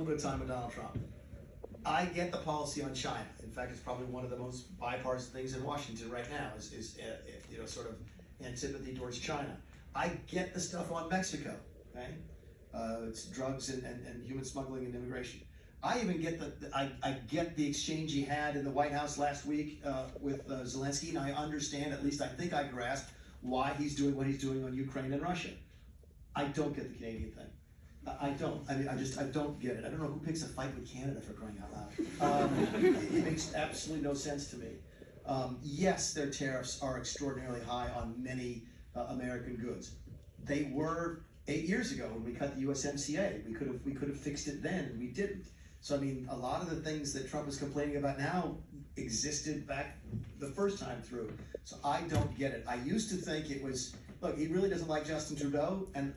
bit of time with Donald Trump. I get the policy on China. In fact, it's probably one of the most bipartisan things in Washington right now is sort of antipathy towards China. I get the stuff on Mexico, okay? It's drugs and human smuggling and immigration. I even get I get the exchange he had in the White House last week with Zelensky, and I understand, at least I think I grasp, why he's doing what he's doing on Ukraine and Russia. I don't get the Canadian thing. I don't. I mean, I don't get it. I don't know who picks a fight with Canada, for crying out loud. It makes absolutely no sense to me. Yes, their tariffs are extraordinarily high on many American goods. They were 8 years ago when we cut the USMCA. We could have fixed it then, and we didn't. So I mean, a lot of the things that Trump is complaining about now existed back the first time through. So I don't get it. I used to think it was, look, he really doesn't like Justin Trudeau, and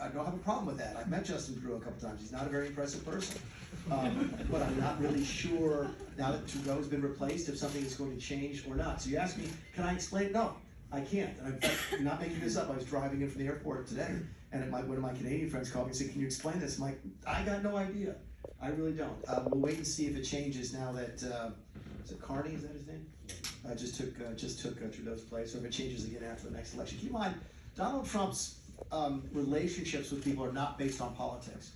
I don't have a problem with that. I've met Justin Trudeau a couple times. He's not a very impressive person. But I'm not really sure, now that Trudeau's been replaced, if something is going to change or not. So you ask me, can I explain it? No, I can't. And I'm not making this up. I was driving in from the airport today, and one of my Canadian friends called me and said, can you explain this? I'm like, I got no idea. I really don't. We'll wait and see if it changes now that, is it Carney, is that his name? Just took Trudeau's place, or if it changes again after the next election. Keep in mind, Donald Trump's relationships with people are not based on politics.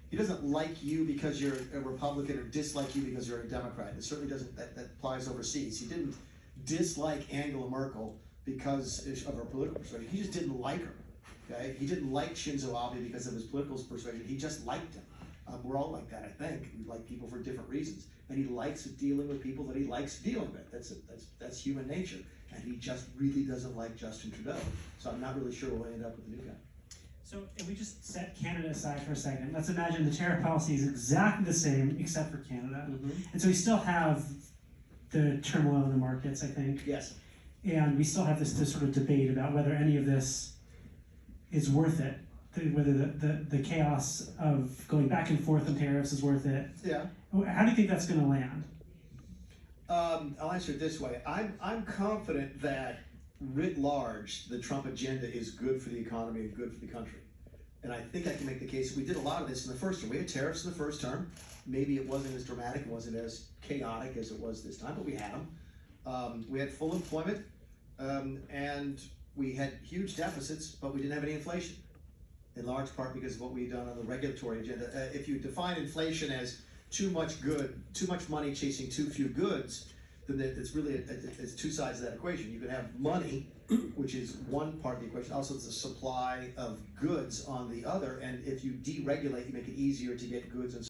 He doesn't like you because you're a Republican or dislike you because you're a Democrat. It certainly doesn't, that applies overseas. He didn't dislike Angela Merkel because of her political persuasion. He just didn't like her, okay? He didn't like Shinzo Abe because of his political persuasion. He just liked him. We're all like that, I think. We like people for different reasons. And he likes dealing with people that he likes dealing with. That's human nature. And he just really doesn't like Justin Trudeau. So I'm not really sure we'll end up with the new guy. So if we just set Canada aside for a second, let's imagine the tariff policy is exactly the same except for Canada. Mm-hmm. And so we still have the turmoil in the markets, I think. Yes. And we still have this sort of debate about whether any of this is worth it, whether the chaos of going back and forth on tariffs is worth it. Yeah. How do you think that's going to land? I'll answer it this way. I'm confident that writ large, the Trump agenda is good for the economy and good for the country. And I think I can make the case. We did a lot of this in the first term. We had tariffs in the first term. Maybe it wasn't as dramatic, it wasn't as chaotic as it was this time, but we had them. We had full employment, and we had huge deficits, but we didn't have any inflation, in large part because of what we've done on the regulatory agenda. If you define inflation as too much money chasing too few goods, then it's really it's two sides of that equation. You can have money, which is one part of the equation. Also, it's the supply of goods on the other. And if you deregulate, you make it easier to get goods and